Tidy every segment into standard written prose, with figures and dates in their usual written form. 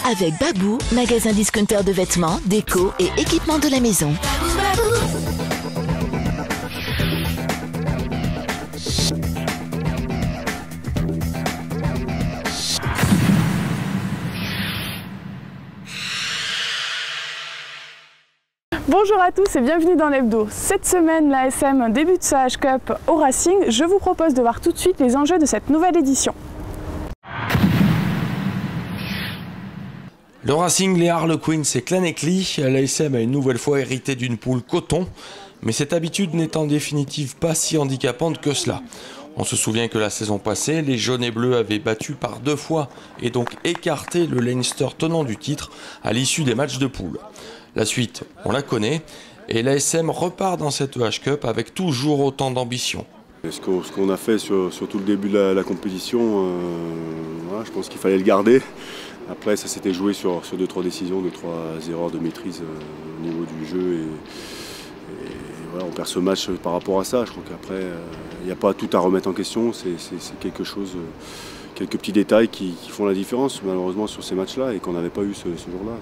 avec Babou, magasin discounter de vêtements, déco et équipements de la maison. Bonjour à tous et bienvenue dans l'Hebdo. Cette semaine, l'ASM débute sa H-Cup au Racing. Je vous propose de voir tout de suite les enjeux de cette nouvelle édition. Le Racing, les Harlequins et Llanelli, l'ASM a une nouvelle fois hérité d'une poule coton, mais cette habitude n'est en définitive pas si handicapante que cela. On se souvient que la saison passée, les jaunes et bleus avaient battu par 2 fois et donc écarté le Leinster tenant du titre à l'issue des matchs de poule. La suite, on la connaît, et l'ASM repart dans cette H-Cup avec toujours autant d'ambition. Ce qu'on a fait sur tout le début de la compétition, voilà, je pense qu'il fallait le garder. Après, ça s'était joué sur 2-3 décisions, 2-3 erreurs de maîtrise au niveau du jeu. Et voilà, on perd ce match par rapport à ça. Je crois qu'après, il n'y a pas tout à remettre en question. C'est quelque chose, quelques petits détails qui font la différence, malheureusement, sur ces matchs-là et qu'on n'avait pas eu ce jour-là.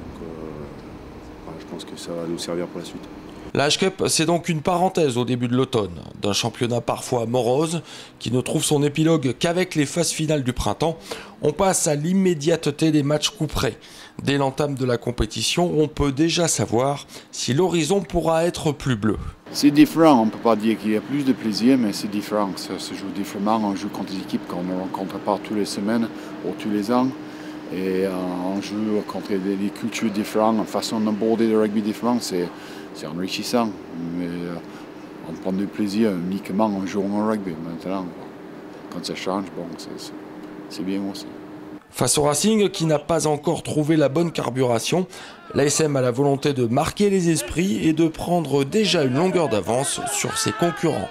Je pense que ça va nous servir pour la suite. La H-Cup, c'est donc une parenthèse au début de l'automne, d'un championnat parfois morose, qui ne trouve son épilogue qu'avec les phases finales du printemps. On passe à l'immédiateté des matchs couperets. Dès l'entame de la compétition, on peut déjà savoir si l'horizon pourra être plus bleu. C'est différent, on ne peut pas dire qu'il y a plus de plaisir, mais c'est différent. Ça se joue différemment, on joue contre des équipes qu'on ne rencontre pas toutes les semaines ou tous les ans. Et on joue contre des cultures différentes, une façon d'aborder le rugby différent, c'est enrichissant. Mais on prend du plaisir uniquement en jouant au rugby. Maintenant, quand ça change, bon, c'est bien aussi. Face au Racing, qui n'a pas encore trouvé la bonne carburation, l'ASM a la volonté de marquer les esprits et de prendre déjà une longueur d'avance sur ses concurrents.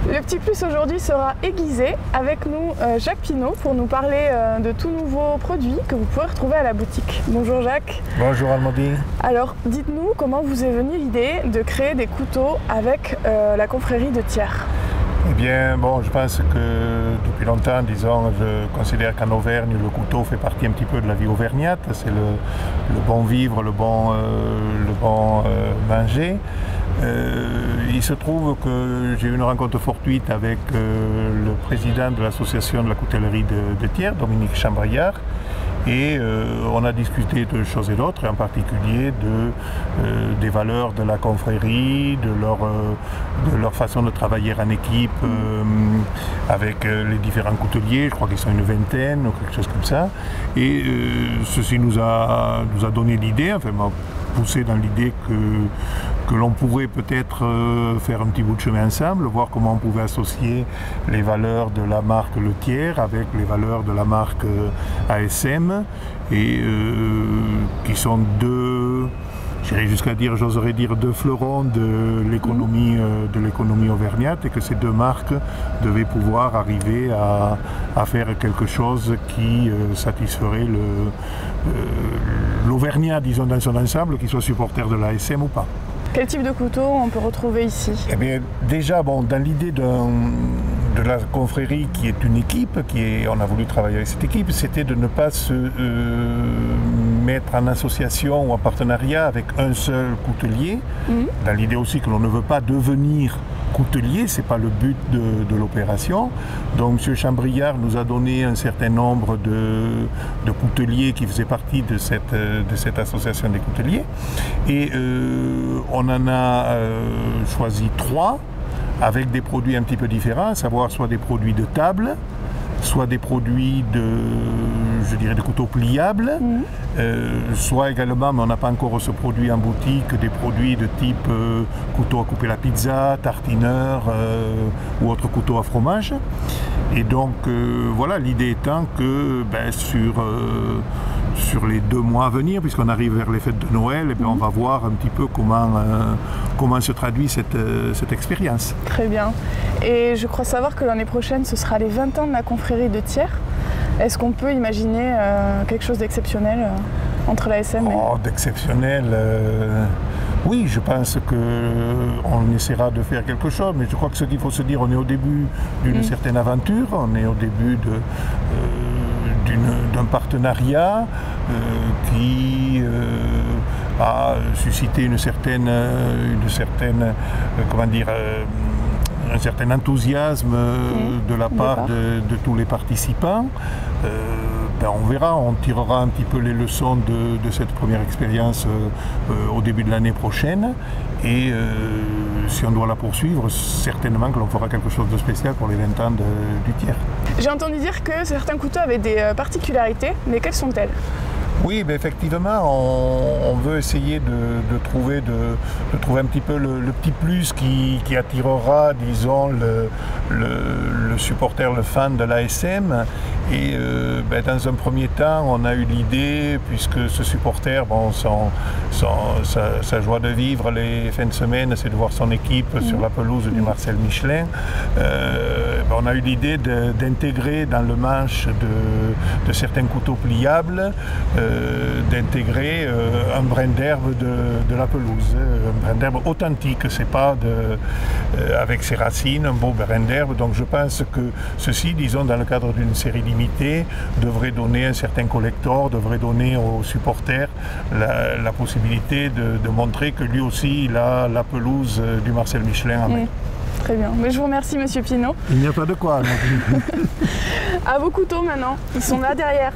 Le petit plus aujourd'hui sera aiguisé. Avec nous Jacques Pinault pour nous parler de tout nouveaux produits que vous pouvez retrouver à la boutique. Bonjour Jacques. Bonjour Almondine. Alors dites-nous comment vous est venue l'idée de créer des couteaux avec la confrérie de Thiers. Eh bien, bon, je pense que depuis longtemps, disons, je considère qu'en Auvergne, le couteau fait partie un petit peu de la vie auvergnate. C'est le bon vivre, le bon manger. Il se trouve que j'ai eu une rencontre fortuite avec le président de l'association de la coutellerie de Thiers, Dominique Chambriard, et on a discuté de choses et d'autres, et en particulier des valeurs de la confrérie, de leur façon de travailler en équipe avec les différents couteliers. Je crois qu'ils sont une vingtaine ou quelque chose comme ça. Et ceci nous a donné l'idée, enfin m'a poussé dans l'idée que l'on pourrait peut-être faire un petit bout de chemin ensemble, voir comment on pouvait associer les valeurs de la marque Le Thiers avec les valeurs de la marque ASM, et qui sont deux, j'irais jusqu'à dire, j'oserais dire, deux fleurons de l'économie auvergnate, et que ces deux marques devaient pouvoir arriver à faire quelque chose qui satisferait l'Auvergnat, disons, dans son ensemble, qu'il soit supporter de l'ASM ou pas. Quel type de couteau on peut retrouver ici? Eh bien, déjà, bon, dans l'idée de la confrérie qui est une équipe, on a voulu travailler avec cette équipe, c'était de ne pas se mettre en association ou en partenariat avec un seul coutelier, dans l'idée aussi que l'on ne veut pas devenir coutelier, ce n'est pas le but de l'opération. Donc M. Chambriard nous a donné un certain nombre de couteliers qui faisaient partie de cette association des couteliers, et on en a choisi 3 avec des produits un petit peu différents, à savoir soit des produits de table, soit des produits de couteaux pliables, soit également, mais on n'a pas encore ce produit en boutique, des produits de type couteau à couper la pizza, tartineur ou autre couteau à fromage. Et donc voilà, l'idée étant que sur les 2 mois à venir, puisqu'on arrive vers les fêtes de Noël, on va voir un petit peu comment se traduit cette expérience. Très bien. Et je crois savoir que l'année prochaine, ce sera les 20 ans de la confrérie de Thiers. Est-ce qu'on peut imaginer quelque chose d'exceptionnel entre l'ASM et... D'exceptionnel Oui, je pense qu'on essaiera de faire quelque chose, mais je crois que ce qu'il faut se dire, on est au début d'une certaine aventure, on est au début d'un partenariat qui a suscité un certain enthousiasme de la part de tous les participants. On verra, on tirera un petit peu les leçons de cette première expérience au début de l'année prochaine. Et si on doit la poursuivre, certainement que l'on fera quelque chose de spécial pour les 20 ans du tiers. J'ai entendu dire que certains couteaux avaient des particularités, mais quelles sont-elles ? Oui, effectivement, on veut essayer de trouver un petit peu le petit plus qui attirera, disons, le supporter, le fan de l'ASM. Et dans un premier temps, on a eu l'idée, puisque ce supporter, sa joie de vivre les fins de semaine, c'est de voir son équipe sur la pelouse du Marcel Michelin. On a eu l'idée d'intégrer dans le manche de certains couteaux pliables, d'intégrer un brin d'herbe de la pelouse, un brin d'herbe authentique, c'est pas avec ses racines, un beau brin d'herbe. Donc je pense que ceci, disons, dans le cadre d'une série limitée, devrait donner un certain collector, devrait donner aux supporters la possibilité de montrer que lui aussi il a la pelouse du Marcel Michelin en main. Très bien. Mais je vous remercie, Monsieur Pinault. Il n'y a pas de quoi. À vos couteaux maintenant, ils sont là derrière.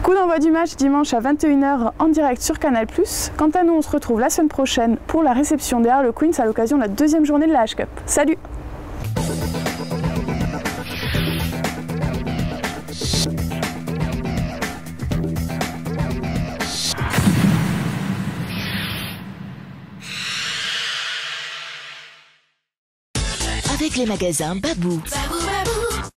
Coup d'envoi du match dimanche à 21 h en direct sur Canal+. Quant à nous, on se retrouve la semaine prochaine pour la réception des Harlequins à l'occasion de la deuxième journée de la H-Cup. Salut! Avec les magasins Babou.